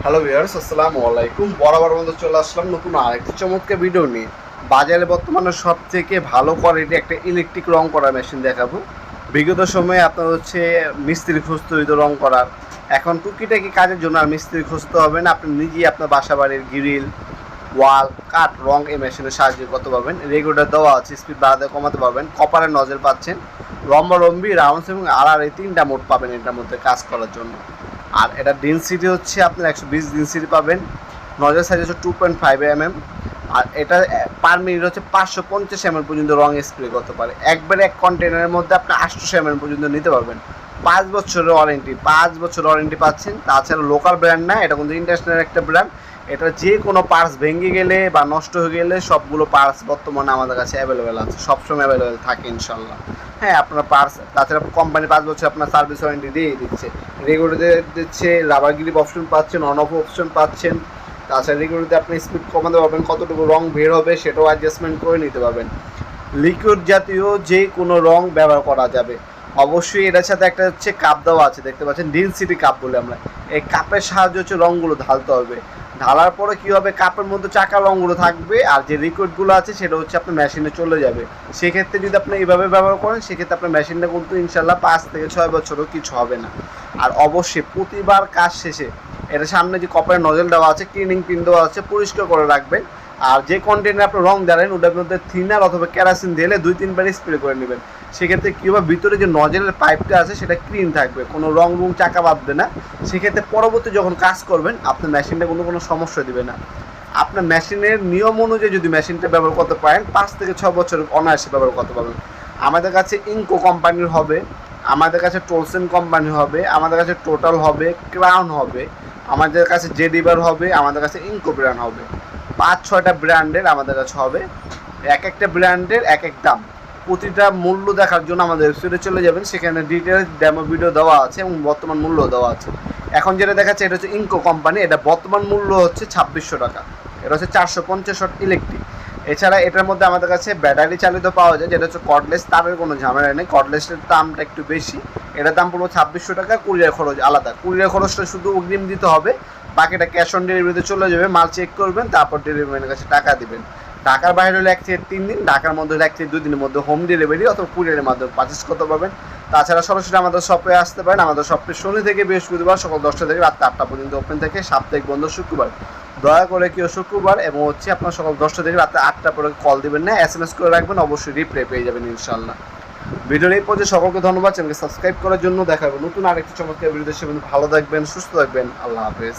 Hello viewers, আসসালামু আলাইকুম। বরাবর মতো চলে আসলাম নতুন আরেকটি চমৎকার ভিডিও নিয়ে। বাজারে বর্তমানে সবথেকে ভালো কোয়ালিটি একটা ইলেকট্রিক রং করা মেশিন দেখাবো। বিগত সময়ে আপনার হচ্ছে মিস্ত্রি খুঁজতে হইতো রং করার, এখন টুকিটাকি কাজের জন্য আর মিস্ত্রি খুঁজতে হবে না। আপনি নিজেই আপনার বাসা বাড়ির গ্রিল, ওয়াল, কাঠ রং এই মেশিনের সাহায্যে করতে পারবেন। রেগুলেটর দেওয়া আছে, স্পিড বাড়াতে কমাতে পারবেন। কপারের নজল পাচ্ছেন, লম্বি রাউন্ডস এবং আর এই তিনটা মোড পাবেন এটার মধ্যে কাজ করার জন্য। আর এটা ডেনসিটি হচ্ছে আপনার 120 ডেনসিটি পাবেন। নজর সাইজ হচ্ছে 2.5 mm। আর এটা পার মিনিট হচ্ছে 550 ml পর্যন্ত রং স্প্রে করতে পারে। একবারে এক কন্টেনারের মধ্যে আপনি 800 ml পর্যন্ত নিতে পারবেন। 5 বছরের ওয়ারেন্টি, 5 বছর ওয়ারেন্টি পাচ্ছেন। তাছাড়া লোকাল ব্র্যান্ড না, এটা কিন্তু ইন্টারন্যাশনাল একটা ব্র্যান্ড। এটা যে কোনো পার্টস ভেঙে গেলে বা নষ্ট হয়ে গেলে সবগুলো পার্টস বর্তমানে আমাদের কাছে অ্যাভেলেবেল আছে, সবসময় অ্যাভেলেবেল থাকে ইনশাল্লাহ। হ্যাঁ, আপনার পার্টস, তাছাড়া কোম্পানি 5 বছর আপনার সার্ভিস ওয়ারেন্টি দিয়ে দিচ্ছে। রেগুলেটর দিচ্ছে, রাবার গ্রিপ অপশন পাচ্ছেন, অন অফ অপশন পাচ্ছেন। তাছাড়া রেগুলেটরতে আপনি স্পিড কমাতে পারবেন, কতটুকু রং বের হবে সেটাও অ্যাডজাস্টমেন্ট করে নিতে পারবেন। লিকুইড জাতীয় যে কোনো রং ব্যবহার করা যাবে। অবশ্যই এটার সাথে একটা হচ্ছে কাপ দেওয়া আছে, দেখতে পাচ্ছেন ডেনসিটি কাপ বলে আমরা। এই কাপের সাহায্যে হচ্ছে রঙগুলো ঢালতে হবে। ঢালার পরে কী হবে, কাপের মধ্যে চাকা রঙগুলো থাকবে, আর যে লিকুইডগুলো আছে সেটা হচ্ছে আপনার মেশিনে চলে যাবে। সেক্ষেত্রে যদি আপনি এইভাবে ব্যবহার করেন, সেক্ষেত্রে আপনার মেশিনটা কিন্তু ইনশাল্লাহ 5 থেকে 6 বছরও কিছু হবে না। আর অবশ্যই প্রতিবার কাজ শেষে এটা সামনে যে কপারের নজল দেওয়া আছে, ক্লিনিং পিন দেওয়া আছে, পরিষ্কার করে রাখবেন। আর যে কন্টেনারে আপনি রং দেন ওটার মধ্যে থিনার অথবা কেরাসিন ঢেলে 2-3 বার স্প্রে করে নেবেন। সেক্ষেত্রে কী হবে, ভিতরে যে নজলের পাইপটা আছে সেটা ক্লিন থাকবে, কোনো রং চাকা বাঁধবে না। সেক্ষেত্রে পরবর্তী যখন কাজ করবেন আপনার মেশিনটা কোনো সমস্যা দেবে না। আপনার মেশিনের নিয়ম অনুযায়ী যদি মেশিনটা ব্যবহার করতে পারেন, 5 থেকে 6 বছর অনায়াসে ব্যবহার করতে পারবেন। আমাদের কাছে ইনকো কোম্পানির হবে, আমাদের কাছে টোলসেন কোম্পানি হবে, আমাদের কাছে টোটাল হবে, ক্রাউন হবে, আমাদের কাছে জেডিবার হবে, আমাদের কাছে ইনকো ব্র্যান্ড হবে। 5-6টা ব্র্যান্ডের আমাদের কাছে হবে, এক একটা ব্র্যান্ডের এক এক দাম। প্রতিটা মূল্য দেখার জন্য আমাদের ওয়েবসাইটে চলে যাবেন, সেখানে ডিটেলস ডেমো ভিডিও দেওয়া আছে এবং বর্তমান মূল্য দেওয়া আছে। এখন যেটা দেখাচ্ছে এটা হচ্ছে ইনকো কোম্পানি, এটা বর্তমান মূল্য হচ্ছে 2600 টাকা। এটা হচ্ছে 450 ওয়াট ইলেকট্রিক। এছাড়া এটার মধ্যে আমাদের কাছে ব্যাটারি চালিত পাওয়া যায়, যেটা হচ্ছে কর্ডলেস, তারের কোনো ঝামেলা নেই। কর্ডলেসের দামটা একটু বেশি, এটার দাম পড়বো 2600 টাকা। কুরিয়ার খরচ আলাদা, কুরিয়ার খরচটা শুধু অগ্রিম দিতে হবে, বাকিটা ক্যাশ অন ডেলিভারিতে চলে যাবে। মাল চেক করবেন, তারপর ডেলিভারি ম্যানের কাছে টাকা দিবেন। ঢাকার বাইরে হলে 1 থেকে 3 দিন, ঢাকার মধ্যে হলে 1 থেকে 2 দিনের মধ্যে হোম ডেলিভারি অথবা কুরিয়ারের মাধ্যমে পারচেস করতে পারবেন। তাছাড়া সরাসরি আমাদের শপে আসতে পারেন। আমাদের শপে শনি থেকে বৃহস্পতিবার সকাল 10টা থেকে রাত 8টা পর্যন্ত ওপেন থাকে, সাপ্তাহিক বন্ধ শুক্রবার। দয়া করে কেউ শুক্রবার এবং হচ্ছে আপনার সকাল 10টা থেকে রাত 8টা পরে কল দিবেন না, SMS করে রাখবেন, অবশ্যই রিপ্লাই পেয়ে যাবেন ইনশাল্লাহ। ভিডিওর এই পর্যায়ে সকলকে ধন্যবাদ, চ্যানেলকে সাবস্ক্রাইব করার জন্য। দেখা হবে নতুন আরেকটি চমৎকার ভিডিও। সে ভালো থাকবেন, সুস্থ থাকবেন, আল্লাহ হাফেজ।